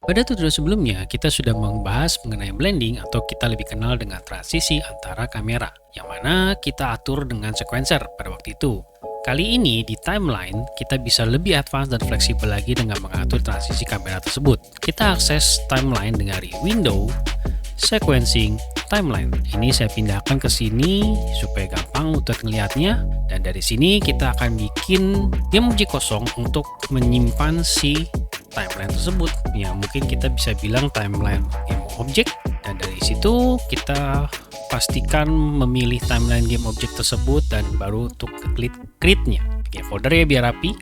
Pada tutorial sebelumnya, kita sudah membahas mengenai blending atau kita lebih kenal dengan transisi antara kamera, yang mana kita atur dengan sequencer pada waktu itu. Kali ini di timeline, kita bisa lebih advance dan fleksibel lagi dengan mengatur transisi kamera tersebut. Kita akses timeline dari window, sequencing, timeline. Ini saya pindahkan ke sini supaya gampang untuk melihatnya. Dan dari sini kita akan bikin game object kosong untuk menyimpan si timeline tersebut. Ya, mungkin kita bisa bilang timeline game object. Dan dari situ kita pastikan memilih timeline game object tersebut dan baru untuk klik create-nya. Bikin folder ya biar rapi.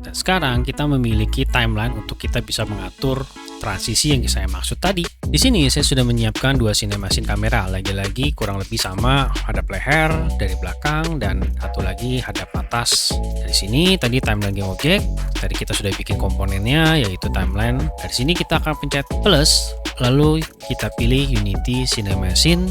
Dan sekarang kita memiliki timeline untuk kita bisa mengatur transisi yang saya maksud tadi. Di sini saya sudah menyiapkan dua cinema scene kamera, lagi-lagi kurang lebih sama, hadap leher dari belakang dan satu lagi hadap atas. Dari sini tadi timeline game object, tadi kita sudah bikin komponennya yaitu timeline. Dari sini kita akan pencet plus, lalu kita pilih Unity Cinema Scene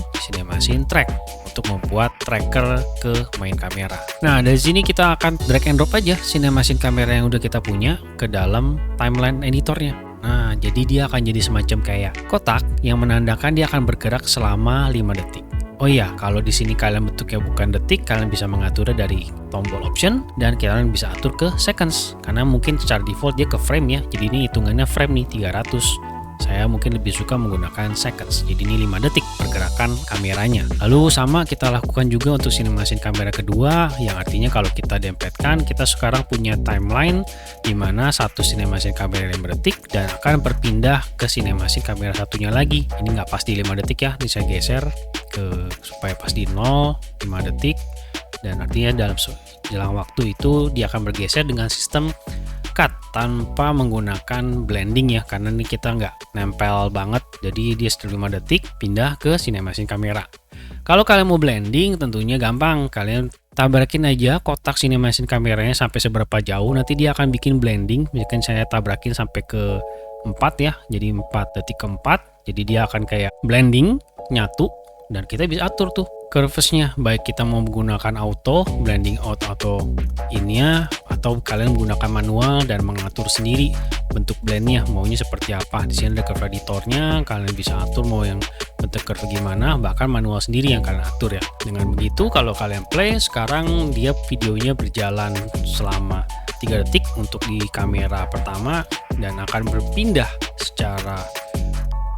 Track untuk membuat tracker ke main kamera. Nah, dari sini kita akan drag and drop aja cinema scene kamera yang udah kita punya ke dalam timeline editornya. Nah, jadi dia akan jadi semacam kayak kotak yang menandakan dia akan bergerak selama 5 detik. Oh iya, kalau di sini kalian bentuknya bukan detik, kalian bisa mengaturnya dari tombol option dan kalian bisa atur ke seconds. Karena mungkin secara default dia ke frame ya. Jadi ini hitungannya frame nih 300. Saya mungkin lebih suka menggunakan seconds. Jadi ini 5 detik pergerakan kameranya. Lalu sama kita lakukan juga untuk cinema scene kamera kedua, yang artinya kalau kita dempetkan, kita sekarang punya timeline di mana satu cinema scene kamera 5 detik dan akan berpindah ke cinema scene kamera satunya lagi. Ini nggak pas di 5 detik ya, ini saya geser ke supaya pas di 0, 5 detik. Dan artinya dalam jelang waktu itu dia akan bergeser dengan sistem cut tanpa menggunakan blending ya, karena ini kita nggak nempel banget, jadi dia setelah 5 detik pindah ke cinema scene kamera. Kalau kalian mau blending tentunya gampang, kalian tabrakin aja kotak cinema scene kameranya sampai seberapa jauh, nanti dia akan bikin blending. Misalkan saya tabrakin sampai ke 4 ya, jadi 4 detik ke 4, jadi dia akan kayak blending nyatu dan kita bisa atur tuh curves-nya, baik kita mau menggunakan auto, blending out atau innya, atau kalian menggunakan manual dan mengatur sendiri bentuk blendnya maunya seperti apa. Di sini ada curve editornya, kalian bisa atur mau yang bentuk curve gimana, bahkan manual sendiri yang kalian atur ya. Dengan begitu kalau kalian play sekarang dia videonya berjalan selama 3 detik untuk di kamera pertama dan akan berpindah secara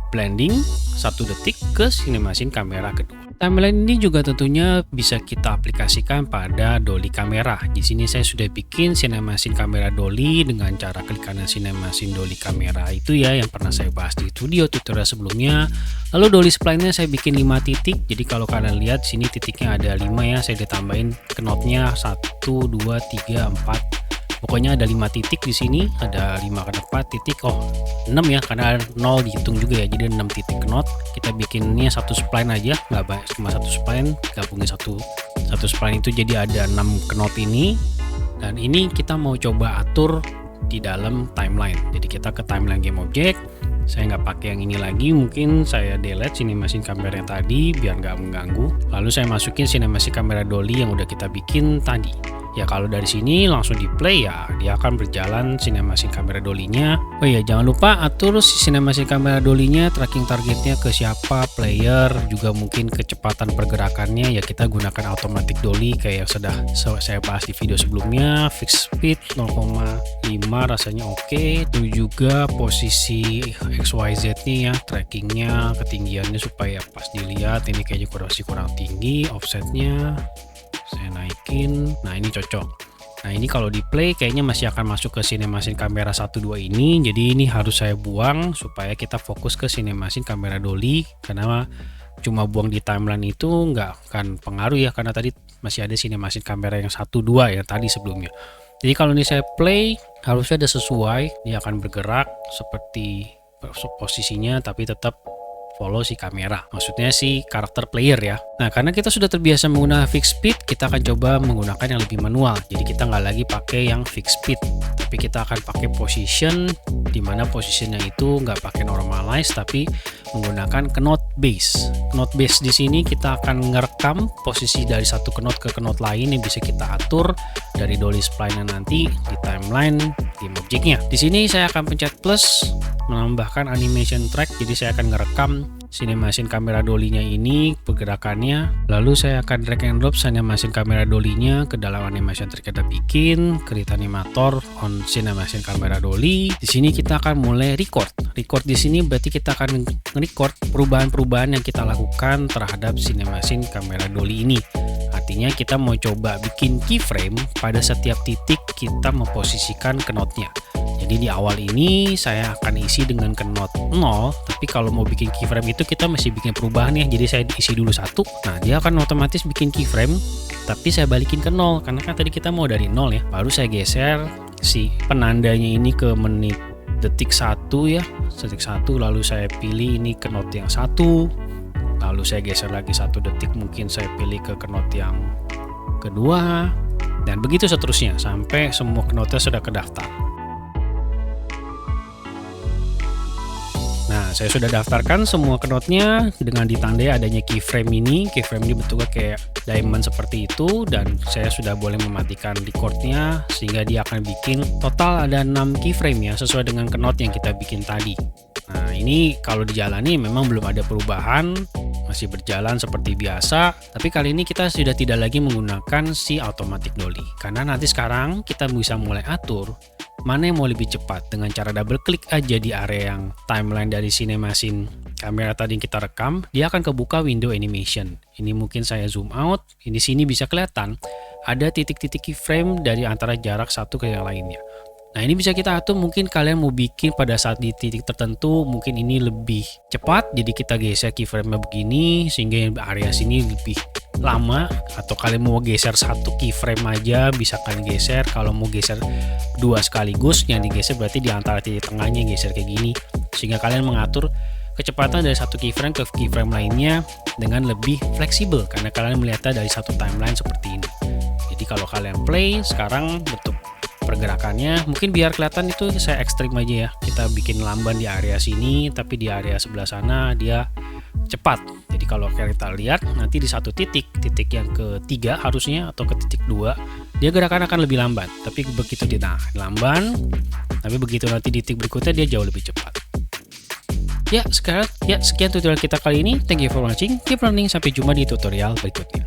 blending 1 detik ke cinema scene kamera kedua. Timeline ini juga tentunya bisa kita aplikasikan pada dolly kamera. Di sini saya sudah bikin cinema scene kamera dolly dengan cara klik kanan cinema scene dolly kamera itu ya, yang pernah saya bahas di video tutorial sebelumnya. Lalu dolly spline-nya saya bikin 5 titik. Jadi kalau kalian lihat sini titiknya ada 5 ya, saya ditambahin knotnya 1, 2, 3, 4. Pokoknya ada 5 titik di sini, ada 5 ke depan titik, 6 ya, karena 0 dihitung juga ya, jadi 6 titik knot. Kita bikinnya satu spline aja, nggak banyak, cuma satu spline, gabungin satu spline itu jadi ada 6 knot ini. Dan ini kita mau coba atur di dalam timeline. Jadi kita ke timeline game object, saya nggak pakai yang ini lagi, mungkin saya delete cinema scene kamera yang tadi biar nggak mengganggu. Lalu saya masukin cinema scene kamera dolly yang udah kita bikin tadi. Ya kalau dari sini langsung di play ya, dia akan berjalan cinema scene kamera dolly-nya. Oh iya, jangan lupa atur si cinema scene kamera dolly-nya, tracking targetnya ke siapa, player, juga mungkin kecepatan pergerakannya ya kita gunakan automatic dolly kayak yang sudah saya bahas di video sebelumnya. Fix speed 0,5 rasanya oke. Itu juga posisi XYZ-nya ya, trackingnya, ketinggiannya supaya pas dilihat ini kayaknya kurang tinggi, offsetnya saya naikin. Nah ini cocok. Nah ini kalau di play kayaknya masih akan masuk ke cinema scene kamera 1, 2 ini. Jadi ini harus saya buang supaya kita fokus ke cinema scene kamera dolly, karena cuma buang di timeline itu nggak akan pengaruh ya, karena tadi masih ada cinema scene kamera yang 1, 2 ya tadi sebelumnya. Jadi kalau ini saya play harusnya ada sesuai, dia akan bergerak seperti posisinya tapi tetap follow si kamera, maksudnya si karakter player ya. Nah karena kita sudah terbiasa menggunakan fixed speed, kita akan coba menggunakan yang lebih manual. Jadi kita nggak lagi pakai yang fixed speed, tapi kita akan pakai position, dimana posisinya itu nggak pakai normalize tapi menggunakan knot base. Knot base di sini kita akan ngerekam posisi dari satu knot ke knot lain yang bisa kita atur dari dolly spline nanti di timeline game objeknya. Di sini saya akan pencet plus, menambahkan animation track, jadi saya akan ngerekam cinemation kamera dolly-nya ini pergerakannya, lalu saya akan drag and drop cinemation kamera dolly-nya ke dalam animation track kita bikin, create animator on cinemation kamera dolly. Di sini kita akan mulai record di sini berarti kita akan record perubahan-perubahan yang kita lakukan terhadap cinemation kamera dolly ini. Artinya kita mau coba bikin keyframe pada setiap titik kita memposisikan knot-nya. Jadi di awal ini saya akan isi dengan knot 0, tapi kalau mau bikin keyframe itu kita masih bikin perubahan ya. Jadi saya isi dulu 1. Nah, dia akan otomatis bikin keyframe, tapi saya balikin ke 0 karena kan tadi kita mau dari 0 ya. Baru saya geser si penandanya ini ke menit detik 1 ya. Detik 1, lalu saya pilih ini knot yang 1. Lalu saya geser lagi 1 detik, mungkin saya pilih ke knot yang kedua, dan begitu seterusnya sampai semua knotnya sudah kedaftar. Nah, saya sudah daftarkan semua knotnya dengan ditandai adanya keyframe ini. Keyframe ini bentuknya kayak diamond seperti itu, dan saya sudah boleh mematikan recordnya sehingga dia akan bikin total ada 6 keyframe ya, sesuai dengan knot yang kita bikin tadi. Nah, ini kalau dijalani memang belum ada perubahan, masih berjalan seperti biasa, tapi kali ini kita sudah tidak lagi menggunakan si automatic dolly, karena nanti sekarang kita bisa mulai atur mana yang mau lebih cepat dengan cara double klik aja di area yang timeline dari cinemation kamera tadi yang kita rekam. Dia akan kebuka window animation. Ini mungkin saya zoom out, di sini bisa kelihatan ada titik-titik keyframe dari antara jarak satu ke yang lainnya. Nah, ini bisa kita atur, mungkin kalian mau bikin pada saat di titik tertentu mungkin ini lebih cepat, jadi kita geser keyframe-nya begini sehingga area sini lebih lama, atau kalian mau geser 1 keyframe aja bisa kalian geser. Kalau mau geser 2 sekaligus, yang digeser berarti di antara titik tengahnya geser kayak gini, sehingga kalian mengatur kecepatan dari 1 keyframe ke keyframe lainnya dengan lebih fleksibel karena kalian melihatnya dari satu timeline seperti ini. Jadi kalau kalian play sekarang bentuk pergerakannya, mungkin biar kelihatan itu saya ekstrim aja ya, kita bikin lamban di area sini tapi di area sebelah sana dia cepat. Jadi kalau kita lihat nanti di satu titik yang ketiga harusnya, atau ke titik 2, dia gerakan akan lebih lambat, tapi begitu dia lamban, tapi begitu nanti di titik berikutnya dia jauh lebih cepat. Ya, sekian tutorial kita kali ini. Thank you for watching, keep learning, sampai jumpa di tutorial berikutnya.